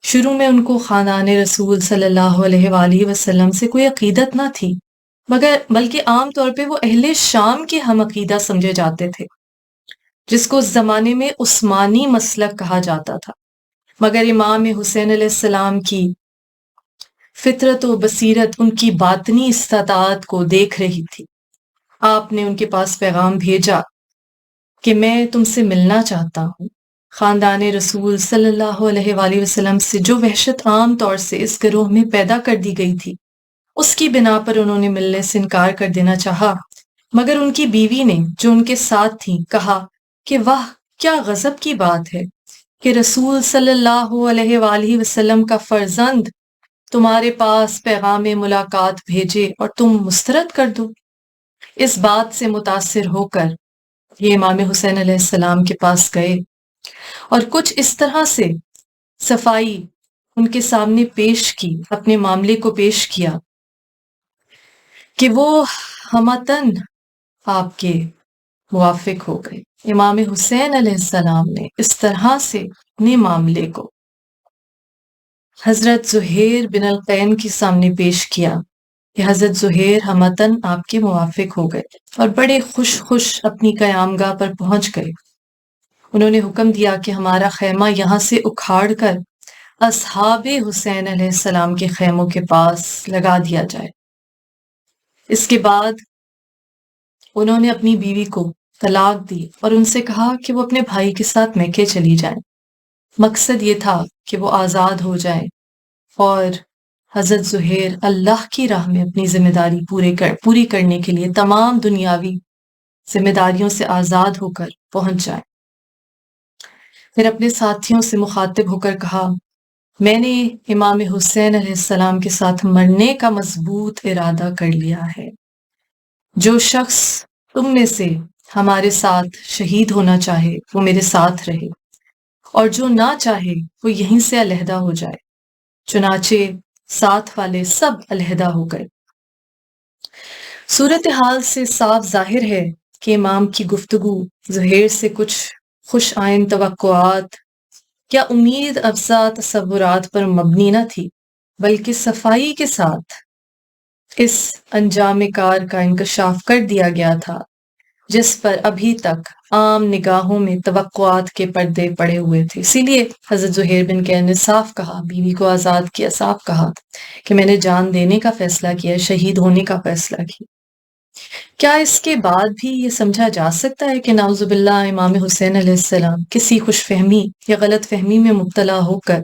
شروع میں ان کو خاندان رسول صلی اللہ علیہ وآلہ وسلم سے کوئی عقیدت نہ تھی، بلکہ عام طور پہ وہ اہل شام کے ہم عقیدہ سمجھے جاتے تھے، جس کو اس زمانے میں عثمانی مسلک کہا جاتا تھا۔ مگر امام حسین علیہ السلام کی فطرت و بصیرت ان کی باطنی استطاعت کو دیکھ رہی تھی۔ آپ نے ان کے پاس پیغام بھیجا کہ میں تم سے ملنا چاہتا ہوں۔ خاندان رسول صلی اللہ علیہ وآلہ وسلم سے جو وحشت عام طور سے اس گروہ میں پیدا کر دی گئی تھی، اس کی بنا پر انہوں نے ملنے سے انکار کر دینا چاہا، مگر ان کی بیوی نے جو ان کے ساتھ تھی کہا کہ واہ، کیا غضب کی بات ہے کہ رسول صلی اللہ علیہ وآلہ وسلم کا فرزند تمہارے پاس پیغام ملاقات بھیجے اور تم مسترد کر دو۔ اس بات سے متاثر ہو کر یہ امام حسین علیہ السلام کے پاس گئے اور کچھ اس طرح سے صفائی ان کے سامنے پیش کی، اپنے معاملے کو پیش کیا کہ وہ ہمتن آپ کے موافق ہو گئے۔ امام حسین علیہ السلام نے اس طرح سے اپنے معاملے کو حضرت زہیر بن القین کے سامنے پیش کیا کہ حضرت زہیر ہمتن آپ کے موافق ہو گئے اور بڑے خوش اپنی قیامگاہ پر پہنچ گئے۔ انہوں نے حکم دیا کہ ہمارا خیمہ یہاں سے اکھاڑ کر اصحاب حسین علیہ السلام کے خیموں کے پاس لگا دیا جائے۔ اس کے بعد انہوں نے اپنی بیوی کو طلاق دی اور ان سے کہا کہ وہ اپنے بھائی کے ساتھ مکے چلی جائیں۔ مقصد یہ تھا کہ وہ آزاد ہو جائیں اور حضرت زہیر اللہ کی راہ میں اپنی ذمہ داری پوری کرنے کے لیے تمام دنیاوی ذمہ داریوں سے آزاد ہو کر پہنچ جائیں۔ پھر اپنے ساتھیوں سے مخاطب ہو کر کہا، میں نے امام حسین علیہ السلام کے ساتھ مرنے کا مضبوط ارادہ کر لیا ہے۔ جو شخص تم میں سے ہمارے ساتھ شہید ہونا چاہے وہ میرے ساتھ رہے، اور جو نہ چاہے وہ یہیں سے علیحدہ ہو جائے۔ چنانچہ ساتھ والے سب علیحدہ ہو گئے۔ صورتحال سے صاف ظاہر ہے کہ امام کی گفتگو زہیر سے کچھ خوش آئند توقعات یا امید افزا تصورات پر مبنی نہ تھی، بلکہ صفائی کے ساتھ اس انجام کار کا انکشاف کر دیا گیا تھا جس پر ابھی تک عام نگاہوں میں توقعات کے پردے پڑے ہوئے تھے۔ اسی لیے حضرت زہیر بن کعب نے صاف کہا، بیوی کو آزاد کیا، صاف کہا کہ میں نے جان دینے کا فیصلہ کیا، شہید ہونے کا فیصلہ کیا۔ کیا اس کے بعد بھی یہ سمجھا جا سکتا ہے کہ نعوذ باللہ امام حسین علیہ السلام کسی خوش فہمی یا غلط فہمی میں مبتلا ہو کر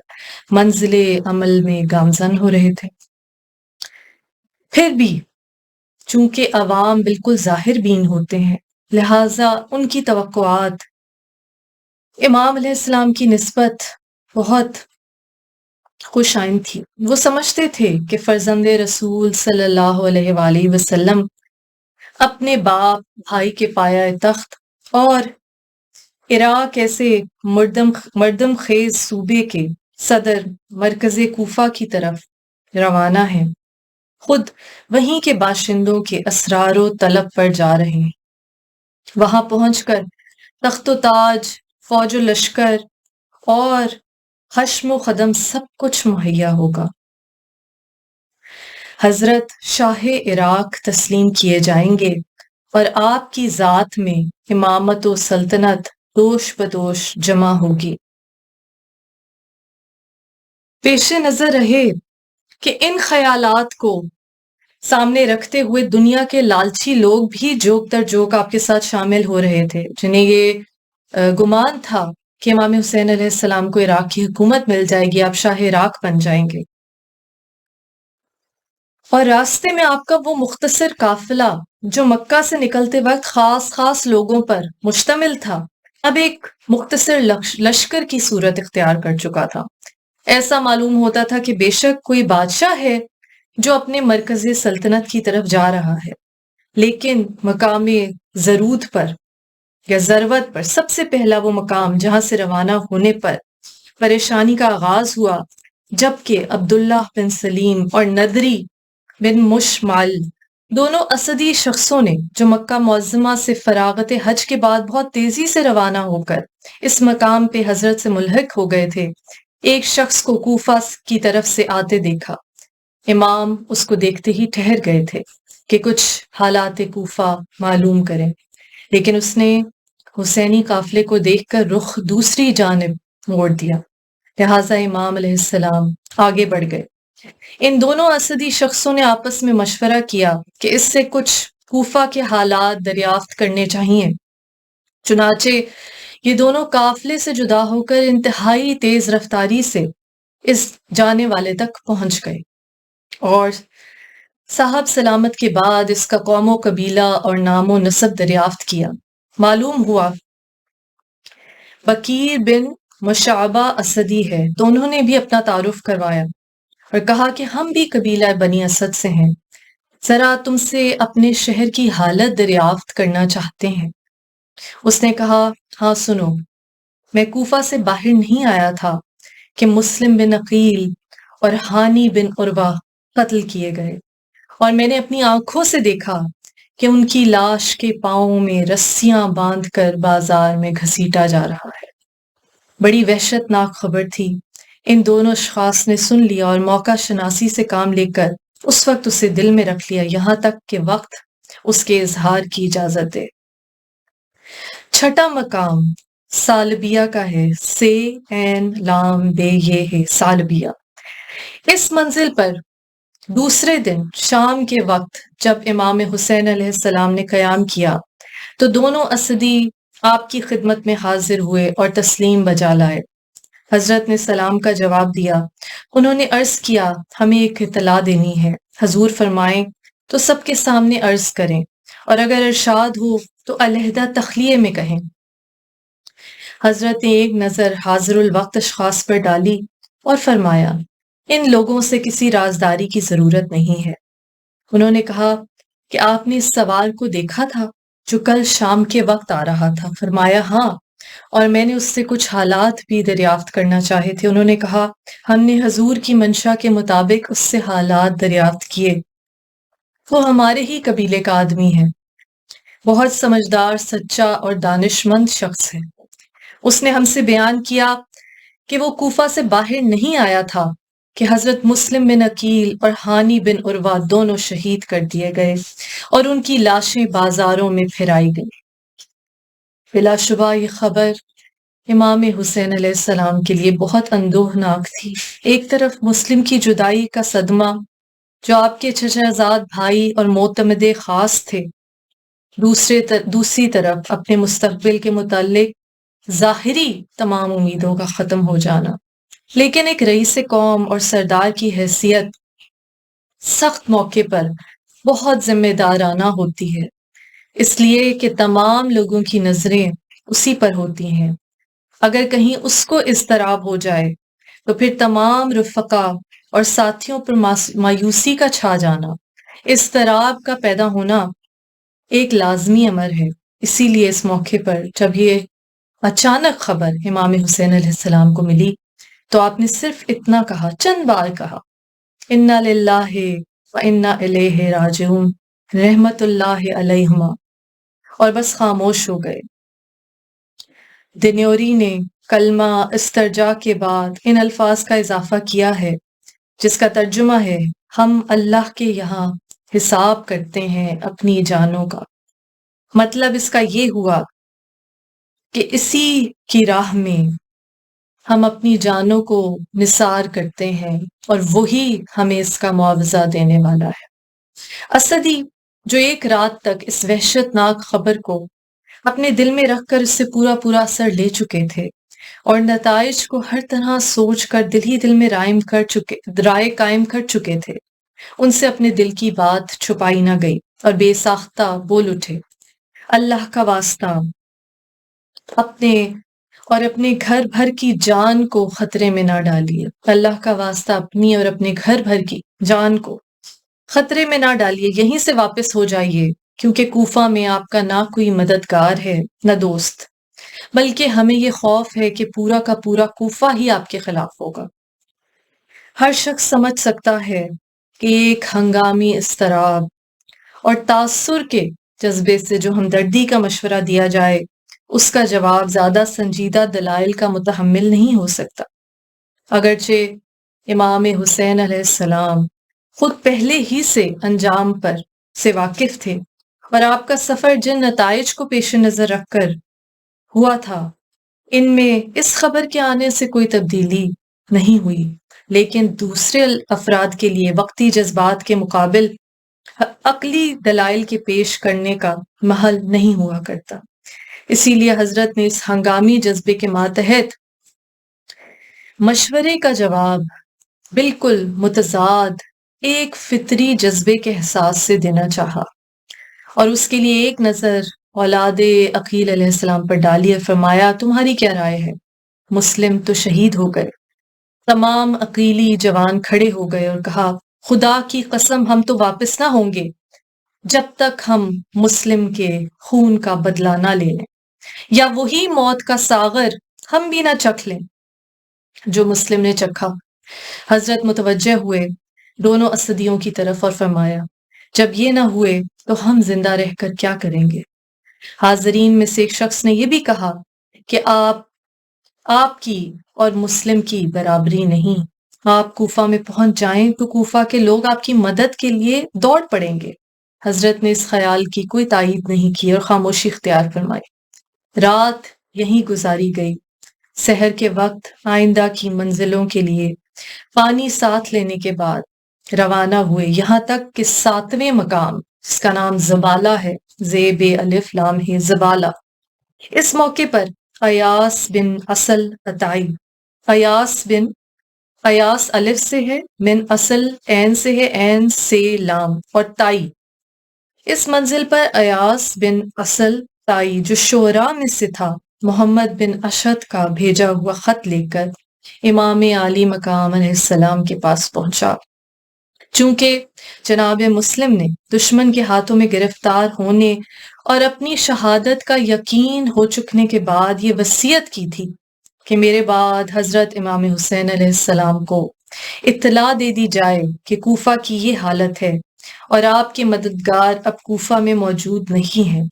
منزل عمل میں گامزن ہو رہے تھے؟ پھر بھی چونکہ عوام بالکل ظاہر بین ہوتے ہیں، لہٰذا ان کی توقعات امام علیہ السلام کی نسبت بہت خوش آئند تھی۔ وہ سمجھتے تھے کہ فرزند رسول صلی اللہ علیہ وآلہ وسلم اپنے باپ، بھائی کے پایہ تخت اور عراق ایسے مردم خیز صوبے کے صدر مرکز کوفہ کی طرف روانہ ہیں، خود وہیں کے باشندوں کے اسرار و طلب پر جا رہے ہیں۔ وہاں پہنچ کر تخت و تاج، فوج و لشکر اور خشم و خدم سب کچھ مہیا ہوگا۔ حضرت شاہ عراق تسلیم کیے جائیں گے اور آپ کی ذات میں امامت و سلطنت دوش بدوش جمع ہوگی۔ پیش نظر رہے کہ ان خیالات کو سامنے رکھتے ہوئے دنیا کے لالچی لوگ بھی جوک در جوک آپ کے ساتھ شامل ہو رہے تھے، جنہیں یہ گمان تھا کہ امام حسین علیہ السلام کو عراق کی حکومت مل جائے گی، آپ شاہ عراق بن جائیں گے۔ اور راستے میں آپ کا وہ مختصر قافلہ جو مکہ سے نکلتے وقت خاص لوگوں پر مشتمل تھا، اب ایک مختصر لشکر کی صورت اختیار کر چکا تھا۔ ایسا معلوم ہوتا تھا کہ بے شک کوئی بادشاہ ہے جو اپنے مرکز سلطنت کی طرف جا رہا ہے، لیکن مقام زرود پر یا ضرورت پر سب سے پہلا وہ مقام جہاں سے روانہ ہونے پر پریشانی کا آغاز ہوا، جبکہ عبداللہ بن سلیم اور ندری بن مشمال دونوں اسدی شخصوں نے جو مکہ معظمہ سے فراغت حج کے بعد بہت تیزی سے روانہ ہو کر اس مقام پہ حضرت سے ملحق ہو گئے تھے، ایک شخص کو کوفہ کی طرف سے آتے دیکھا۔ امام اس کو دیکھتے ہی ٹھہر گئے تھے کہ کچھ حالات کوفہ معلوم کریں، لیکن اس نے حسینی قافلے کو دیکھ کر رخ دوسری جانب موڑ دیا، لہٰذا امام علیہ السلام آگے بڑھ گئے۔ ان دونوں اسدی شخصوں نے آپس میں مشورہ کیا کہ اس سے کچھ کوفہ کے حالات دریافت کرنے چاہیے۔ چنانچہ یہ دونوں قافلے سے جدا ہو کر انتہائی تیز رفتاری سے اس جانے والے تک پہنچ گئے اور صاحب سلامت کے بعد اس کا قوم و قبیلہ اور نام و نسب دریافت کیا۔ معلوم ہوا بکیر بن مشعبہ اسدی ہے، تو انہوں نے بھی اپنا تعارف کروایا اور کہا کہ ہم بھی قبیلہ بنی اسد سے ہیں، ذرا تم سے اپنے شہر کی حالت دریافت کرنا چاہتے ہیں۔ اس نے کہا، ہاں سنو، میں کوفہ سے باہر نہیں آیا تھا کہ مسلم بن عقیل اور ہانی بن عروہ قتل کیے گئے، اور میں نے اپنی آنکھوں سے دیکھا کہ ان کی لاش کے پاؤں میں رسیاں باندھ کر بازار میں گھسیٹا جا رہا ہے۔ بڑی وحشت ناک خبر تھی۔ ان دونوں اشخاص نے سن لیا اور موقع شناسی سے کام لے کر اس وقت اسے دل میں رکھ لیا یہاں تک کہ وقت اس کے اظہار کی اجازت دے۔ چھٹا مقام سالبیہ کا ہے، سے عین لام بے یہ ہے سالبیہ۔ اس منزل پر دوسرے دن شام کے وقت جب امام حسین علیہ السلام نے قیام کیا تو دونوں اسدی آپ کی خدمت میں حاضر ہوئے اور تسلیم بجا لائے۔ حضرت نے سلام کا جواب دیا۔ انہوں نے عرض کیا ہمیں ایک اطلاع دینی ہے۔ حضور فرمائیں تو سب کے سامنے عرض کریں، اور اگر ارشاد ہو تو علیحدہ تخلیے میں کہیں۔ حضرت نے ایک نظر حاضر الوقت اشخاص پر ڈالی اور فرمایا ان لوگوں سے کسی رازداری کی ضرورت نہیں ہے۔ انہوں نے کہا کہ آپ نے اس سوار کو دیکھا تھا جو کل شام کے وقت آ رہا تھا؟ فرمایا ہاں، اور میں نے اس سے کچھ حالات بھی دریافت کرنا چاہے تھے۔ انہوں نے کہا ہم نے حضور کی منشا کے مطابق اس سے حالات دریافت کیے۔ وہ ہمارے ہی قبیلے کا آدمی ہے، بہت سمجھدار، سچا اور دانش مند شخص ہے۔ اس نے ہم سے بیان کیا کہ وہ کوفہ سے باہر نہیں آیا تھا کہ حضرت مسلم بن عقیل اور ہانی بن عروہ دونوں شہید کر دیے گئے اور ان کی لاشیں بازاروں میں پھرائی گئی۔ بلا شبہ یہ خبر امام حسین علیہ السلام کے لیے بہت اندوہناک تھی۔ ایک طرف مسلم کی جدائی کا صدمہ جو آپ کے چچا زاد بھائی اور معتمد خاص تھے، دوسری طرف اپنے مستقبل کے متعلق ظاہری تمام امیدوں کا ختم ہو جانا۔ لیکن ایک رئیس قوم اور سردار کی حیثیت سخت موقع پر بہت ذمہ دارانہ ہوتی ہے، اس لیے کہ تمام لوگوں کی نظریں اسی پر ہوتی ہیں۔ اگر کہیں اس کو اضطراب ہو جائے تو پھر تمام رفقا اور ساتھیوں پر مایوسی کا چھا جانا، اضطراب کا پیدا ہونا ایک لازمی امر ہے۔ اسی لیے اس موقع پر جب یہ اچانک خبر امام حسین علیہ السلام کو ملی تو آپ نے صرف اتنا کہا، چند بار کہا، انا للہ و انا الیہ راجعون، رحمت اللہ علیہما، اور بس خاموش ہو گئے۔ دنیوری نے کلمہ استرجاع کے بعد ان الفاظ کا اضافہ کیا ہے جس کا ترجمہ ہے ہم اللہ کے یہاں حساب کرتے ہیں اپنی جانوں کا۔ مطلب اس کا یہ ہوا کہ اسی کی راہ میں ہم اپنی جانوں کو نثار کرتے ہیں اور وہی ہمیں اس کا معاوضہ دینے والا ہے۔ اسدی جو ایک رات تک اس وحشت ناک خبر کو اپنے دل میں رکھ کر اس سے پورا اثر لے چکے تھے اور نتائج کو ہر طرح سوچ کر دل میں رائے قائم کر چکے تھے، ان سے اپنے دل کی بات چھپائی نہ گئی اور بے ساختہ بول اٹھے، اللہ کا واسطہ اپنے اور اپنے گھر بھر کی جان کو خطرے میں نہ ڈالیے۔ اللہ کا واسطہ اپنی اور اپنے گھر بھر کی جان کو خطرے میں نہ ڈالیے، یہیں سے واپس ہو جائیے، کیونکہ کوفہ میں آپ کا نہ کوئی مددگار ہے نہ دوست، بلکہ ہمیں یہ خوف ہے کہ پورا کا پورا کوفہ ہی آپ کے خلاف ہوگا۔ ہر شخص سمجھ سکتا ہے کہ ایک ہنگامی اضطراب اور تاثر کے جذبے سے جو ہمدردی کا مشورہ دیا جائے اس کا جواب زیادہ سنجیدہ دلائل کا متحمل نہیں ہو سکتا۔ اگرچہ امام حسین علیہ السلام خود پہلے ہی سے انجام پر سے واقف تھے اور آپ کا سفر جن نتائج کو پیش نظر رکھ کر ہوا تھا ان میں اس خبر کے آنے سے کوئی تبدیلی نہیں ہوئی، لیکن دوسرے افراد کے لیے وقتی جذبات کے مقابل عقلی دلائل کے پیش کرنے کا محل نہیں ہوا کرتا۔ اسی لیے حضرت نے اس ہنگامی جذبے کے ماتحت مشورے کا جواب بالکل متضاد ایک فطری جذبے کے احساس سے دینا چاہا، اور اس کے لیے ایک نظر اولاد عقیل علیہ السلام پر ڈالی اور فرمایا تمہاری کیا رائے ہے؟ مسلم تو شہید ہو گئے۔ تمام عقیلی جوان کھڑے ہو گئے اور کہا خدا کی قسم ہم تو واپس نہ ہوں گے جب تک ہم مسلم کے خون کا بدلہ نہ لے لیں، یا وہی موت کا ساغر ہم بھی نہ چکھ لیں جو مسلم نے چکھا۔ حضرت متوجہ ہوئے دونوں اسدیوں کی طرف اور فرمایا جب یہ نہ ہوئے تو ہم زندہ رہ کر کیا کریں گے؟ حاضرین میں سے ایک شخص نے یہ بھی کہا کہ آپ کی اور مسلم کی برابری نہیں، آپ کوفہ میں پہنچ جائیں تو کوفہ کے لوگ آپ کی مدد کے لیے دوڑ پڑیں گے۔ حضرت نے اس خیال کی کوئی تائید نہیں کی اور خاموشی اختیار فرمائی۔ رات یہیں گزاری گئی۔ سحر کے وقت آئندہ کی منزلوں کے لیے پانی ساتھ لینے کے بعد روانہ ہوئے یہاں تک کہ 7ویں مقام جس کا نام زبالہ ہے، زیب الف لام ہے زبالہ، اس موقع پر ایاس بن اصل عطائی، ایاس الف سے ہے، من اصل عین سے ہے، عین سے لام اور تائی، اس منزل پر ایاس بن اصل تائی جو شعراء میں سے تھا، محمد بن اشہد کا بھیجا ہوا خط لے کر امام عالی مقام علیہ السلام کے پاس پہنچا۔ چونکہ جناب مسلم نے دشمن کے ہاتھوں میں گرفتار ہونے اور اپنی شہادت کا یقین ہو چکنے کے بعد یہ وصیت کی تھی کہ میرے بعد حضرت امام حسین علیہ السلام کو اطلاع دے دی جائے کہ کوفہ کی یہ حالت ہے اور آپ کے مددگار اب کوفہ میں موجود نہیں ہیں،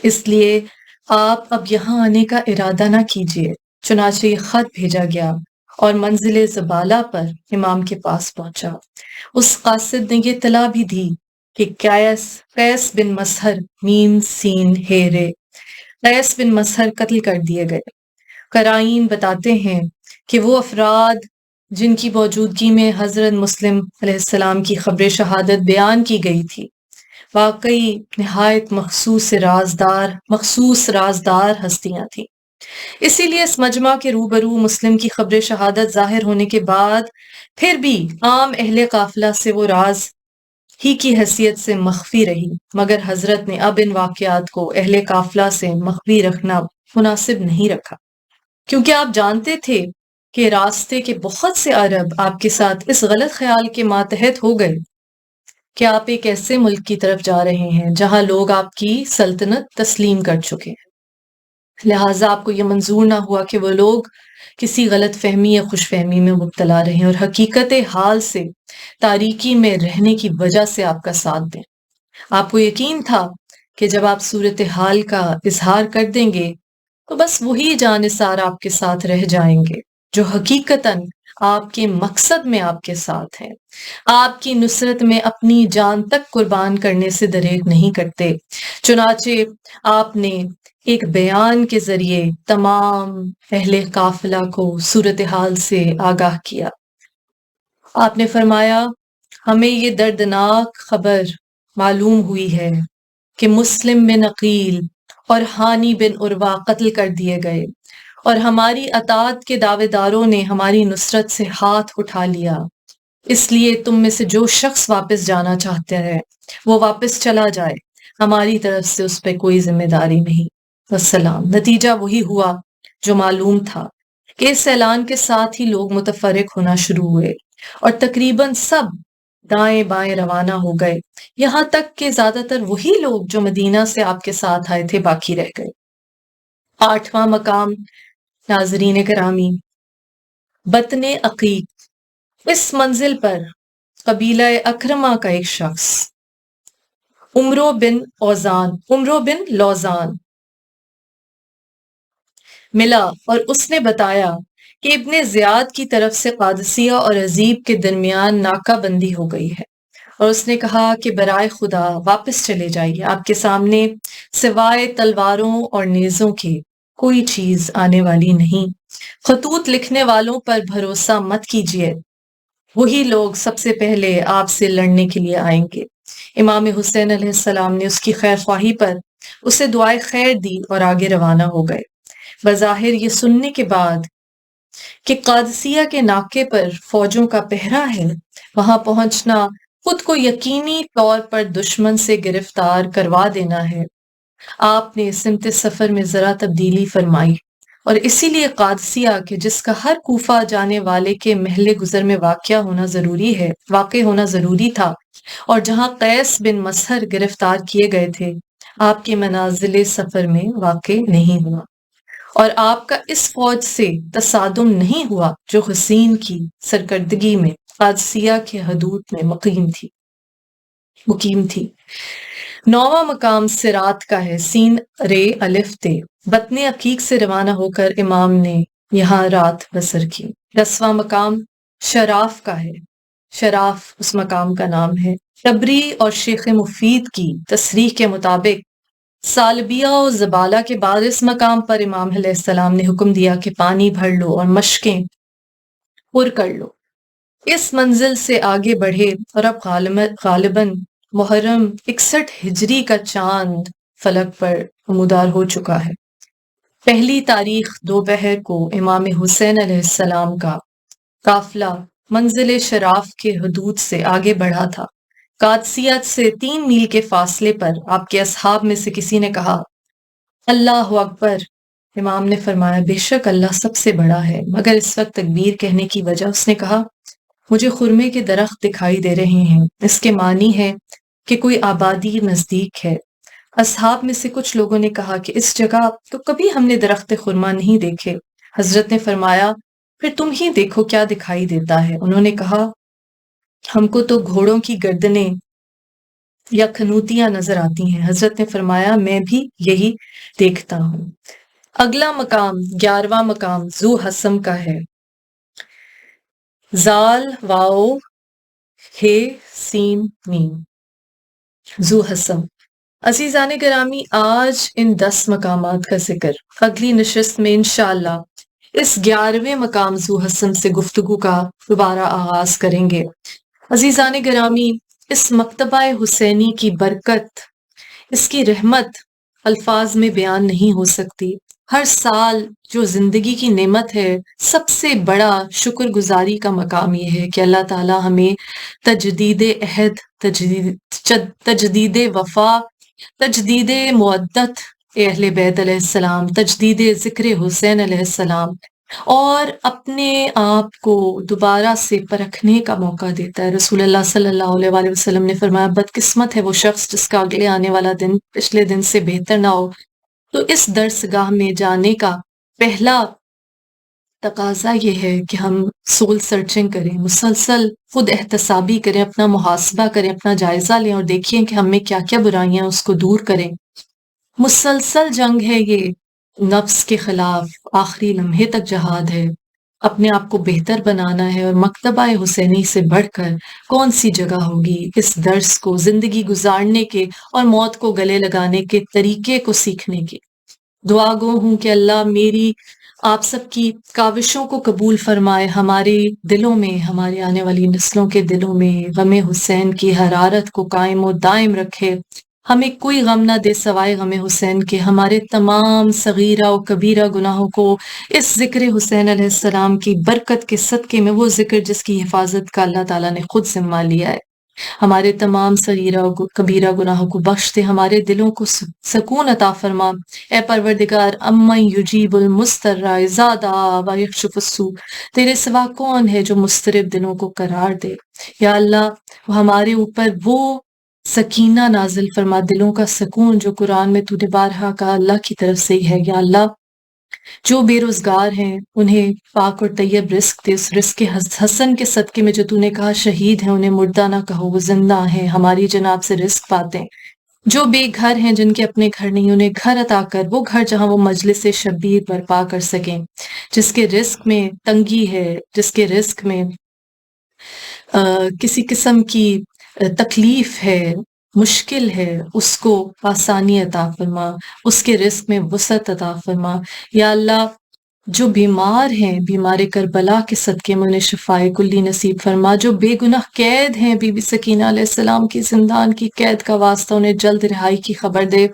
اس لیے آپ اب یہاں آنے کا ارادہ نہ کیجیے۔ چنانچہ یہ خط بھیجا گیا اور منزل زبالہ پر امام کے پاس پہنچا۔ اس قاصد نے یہ اطلاع بھی دی کہ قیس بن مسہر میم سین ہیرے قیس بن مسہر قتل کر دیے گئے۔ قرائن بتاتے ہیں کہ وہ افراد جن کی موجودگی میں حضرت مسلم علیہ السلام کی خبر شہادت بیان کی گئی تھی واقعی نہایت مخصوص رازدار ہستیاں تھیں۔ اسی لیے اس مجمع کے روبرو مسلم کی خبر شہادت ظاہر ہونے کے بعد پھر بھی عام اہل قافلہ سے وہ راز ہی کی حیثیت سے مخفی رہی، مگر حضرت نے اب ان واقعات کو اہل قافلہ سے مخفی رکھنا مناسب نہیں رکھا، کیونکہ آپ جانتے تھے کہ راستے کے بہت سے عرب آپ کے ساتھ اس غلط خیال کے ماتحت ہو گئے کہ آپ ایک ایسے ملک کی طرف جا رہے ہیں جہاں لوگ آپ کی سلطنت تسلیم کر چکے ہیں، لہٰذا آپ کو یہ منظور نہ ہوا کہ وہ لوگ کسی غلط فہمی یا خوش فہمی میں مبتلا رہیں اور حقیقت حال سے تاریکی میں رہنے کی وجہ سے آپ کا ساتھ دیں۔ آپ کو یقین تھا کہ جب آپ صورتحال کا اظہار کر دیں گے تو بس وہی جانثار آپ کے ساتھ رہ جائیں گے جو حقیقتاً آپ کے مقصد میں آپ کے ساتھ ہیں، آپ کی نصرت میں اپنی جان تک قربان کرنے سے دریغ نہیں کرتے۔ چنانچہ آپ نے ایک بیان کے ذریعے تمام اہل قافلہ کو صورتحال سے آگاہ کیا۔ آپ نے فرمایا، ہمیں یہ دردناک خبر معلوم ہوئی ہے کہ مسلم بن عقیل اور ہانی بن عروہ قتل کر دیے گئے اور ہماری اطاعت کے دعوے داروں نے ہماری نصرت سے ہاتھ اٹھا لیا، اس لیے تم میں سے جو شخص واپس جانا چاہتا ہے وہ واپس چلا جائے، ہماری طرف سے اس پہ کوئی ذمہ داری نہیں۔ والسلام۔ نتیجہ وہی ہوا جو معلوم تھا کہ اس اعلان کے ساتھ ہی لوگ متفرق ہونا شروع ہوئے اور تقریباً سب دائیں بائیں روانہ ہو گئے، یہاں تک کہ زیادہ تر وہی لوگ جو مدینہ سے آپ کے ساتھ آئے تھے باقی رہ گئے۔ 8واں مقام، ناظرین کرامی، بطن عقیق، اس منزل پر قبیلہ اکرمہ کا ایک شخص عمرو بن لوزان ملا اور اس نے بتایا کہ ابن زیاد کی طرف سے قادسیہ اور عزیب کے درمیان ناکہ بندی ہو گئی ہے، اور اس نے کہا کہ برائے خدا واپس چلے جائیے، آپ کے سامنے سوائے تلواروں اور نیزوں کے کوئی چیز آنے والی نہیں، خطوط لکھنے والوں پر بھروسہ مت کیجیے، وہی لوگ سب سے پہلے آپ سے لڑنے کے لیے آئیں گے۔ امام حسین علیہ السلام نے اس کی خیر خواہی پر اسے دعائے خیر دی اور آگے روانہ ہو گئے۔ بظاہر یہ سننے کے بعد کہ قادسیہ کے ناکے پر فوجوں کا پہرا ہے، وہاں پہنچنا خود کو یقینی طور پر دشمن سے گرفتار کروا دینا ہے، آپ نے سمت سفر میں ذرا تبدیلی فرمائی اور اسی لیے قادسیہ کہ جس کا ہر کوفہ جانے والے کے محل گزر میں واقع ہونا ضروری تھا اور جہاں قیس بن مسہر گرفتار کیے گئے تھے، آپ کے منازل سفر میں واقع نہیں ہوا، اور آپ کا اس فوج سے تصادم نہیں ہوا جو حسین کی سرکردگی میں قادسیہ کے حدود میں مقیم تھی۔ 9واں مقام صراط کا ہے، سین رے الف تے، بطن عقیق سے روانہ ہو کر امام نے یہاں رات بسر کی۔ 10واں مقام شراف کا ہے، شراف اس مقام کا نام ہے۔ تبری اور شیخ مفید کی تصریح کے مطابق سالبیہ و زبالہ کے بعد اس مقام پر امام علیہ السلام نے حکم دیا کہ پانی بھر لو اور مشقیں پر کر لو، اس منزل سے آگے بڑھے اور اب غالباً محرم 61 ہجری کا چاند فلک پر نمودار ہو چکا ہے۔ پہلی تاریخ دوپہر کو امام حسین علیہ السلام کا قافلہ منزل شراف کے حدود سے آگے بڑھا تھا۔ قادسیت سے 3 میل کے فاصلے پر آپ کے اصحاب میں سے کسی نے کہا، اللہ اکبر۔ امام نے فرمایا، بے شک اللہ سب سے بڑا ہے، مگر اس وقت تکبیر کہنے کی وجہ اس نے کہا، مجھے خرمے کے درخت دکھائی دے رہے ہیں، اس کے معنی ہے کہ کوئی آبادی نزدیک ہے۔ اصحاب میں سے کچھ لوگوں نے کہا کہ اس جگہ تو کبھی ہم نے درخت خرما نہیں دیکھے۔ حضرت نے فرمایا، پھر تم ہی دیکھو کیا دکھائی دیتا ہے۔ انہوں نے کہا، ہم کو تو گھوڑوں کی گردنیں یا کھنوتیاں نظر آتی ہیں۔ حضرت نے فرمایا، میں بھی یہی دیکھتا ہوں۔ اگلا مقام 11واں مقام ذو حسم کا ہے۔ زال واو ہے سین میم، ذو حسم۔ عزیزان گرامی، آج ان 10 مقامات کا ذکر اگلی نشست میں انشاءاللہ اس 11ویں مقام ذو حسم سے گفتگو کا دوبارہ آغاز کریں گے۔ عزیزان گرامی، اس مکتبہ حسینی کی برکت، اس کی رحمت الفاظ میں بیان نہیں ہو سکتی۔ ہر سال جو زندگی کی نعمت ہے، سب سے بڑا شکر گزاری کا مقام یہ ہے کہ اللہ تعالیٰ ہمیں تجدید عہد، تجدید وفا، تجدید مودت اہل بیت علیہ السلام، تجدید ذکر حسین علیہ السلام اور اپنے آپ کو دوبارہ سے پرکھنے کا موقع دیتا ہے۔ رسول اللہ صلی اللہ علیہ وآلہ وسلم نے فرمایا، بدقسمت ہے وہ شخص جس کا اگلے آنے والا دن پچھلے دن سے بہتر نہ ہو۔ تو اس درسگاہ میں جانے کا پہلا تقاضا یہ ہے کہ ہم سول سرچنگ کریں، مسلسل خود احتسابی کریں، اپنا محاسبہ کریں، اپنا جائزہ لیں اور دیکھیں کہ ہم میں کیا کیا برائیاں ہیں، اس کو دور کریں۔ مسلسل جنگ ہے یہ نفس کے خلاف، آخری لمحے تک جہاد ہے، اپنے آپ کو بہتر بنانا ہے۔ اور مکتبہ حسینی سے بڑھ کر کون سی جگہ ہوگی اس درس کو، زندگی گزارنے کے اور موت کو گلے لگانے کے طریقے کو سیکھنے کی۔ دعا گو ہوں کہ اللہ میری آپ سب کی کاوشوں کو قبول فرمائے، ہمارے دلوں میں، ہماری آنے والی نسلوں کے دلوں میں غم حسین کی حرارت کو قائم و دائم رکھے۔ ہمیں کوئی غم نہ دے سوائے غم حسین کے، ہمارے تمام صغیرہ و کبیرہ گناہوں کو اس ذکر حسین علیہ السلام کی برکت کے صدقے میں، وہ ذکر جس کی حفاظت کا اللہ تعالیٰ نے خود ذمہ لیا ہے، ہمارے تمام صغیرہ و کبیرہ گناہوں کو بخش دے، ہمارے دلوں کو سکون عطا فرما۔ اے پروردگار، امن یجیب المضطر اذا دعا ویکشف السوء، تیرے سوا کون ہے جو مضطرب دلوں کو قرار دے۔ یا اللہ، ہمارے اوپر وہ سکینہ نازل فرما، دلوں کا سکون جو قرآن میں تو نے بارہا کہا اللہ کی طرف سے ہی ہے۔ یا اللہ، جو بے روزگار ہیں انہیں پاک اور طیب رزق دے، اس رزق حسن کے صدقے میں جو تو نے کہا شہید ہیں انہیں مردہ نہ کہو، وہ زندہ ہیں، ہماری جناب سے رزق پاتے ہیں۔ جو بے گھر ہیں، جن کے اپنے گھر نہیں، انہیں گھر عطا کر، وہ گھر جہاں وہ مجلس شبیر برپا کر سکیں۔ جس کے رزق میں تنگی ہے، جس کے رزق میں کسی قسم کی تکلیف ہے، مشکل ہے، اس کو آسانی عطا فرما، اس کے رزق میں وسعت عطا فرما۔ یا اللہ، جو بیمار ہیں، بیمار کربلا کے صدقے میں انہیں شفائے کلی نصیب فرما۔ جو بے گناہ قید ہیں، بی بی سکینہ علیہ السلام کی زندان کی قید کا واسطہ، انہیں جلد رہائی کی خبر دے۔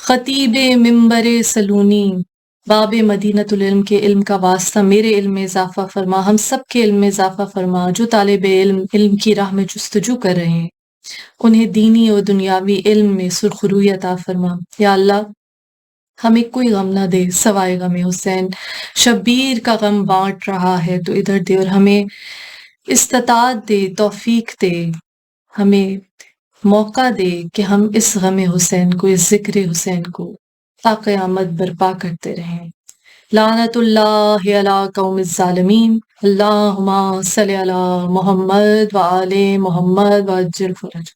خطیب منبر سلونی، باب مدینۃ العلم کے علم کا واسطہ میرے علم میں اضافہ فرما، ہم سب کے علم میں اضافہ فرما۔ جو طالب علم کی راہ میں جستجو کر رہے ہیں انہیں دینی اور دنیاوی علم میں سرخروئی عطا فرما۔ یا اللہ، ہمیں کوئی غم نہ دے سوائے غم حسین۔ شبیر کا غم بانٹ رہا ہے تو ادھر دے، اور ہمیں استطاعت دے، توفیق دے، ہمیں موقع دے کہ ہم اس غم حسین کو، اس ذکر حسین کو تا قیامت برپا کرتے رہیں۔ لعنت اللہ علی قوم الظالمین، اللہم صلی علی محمد وآل محمد وعجل فرج۔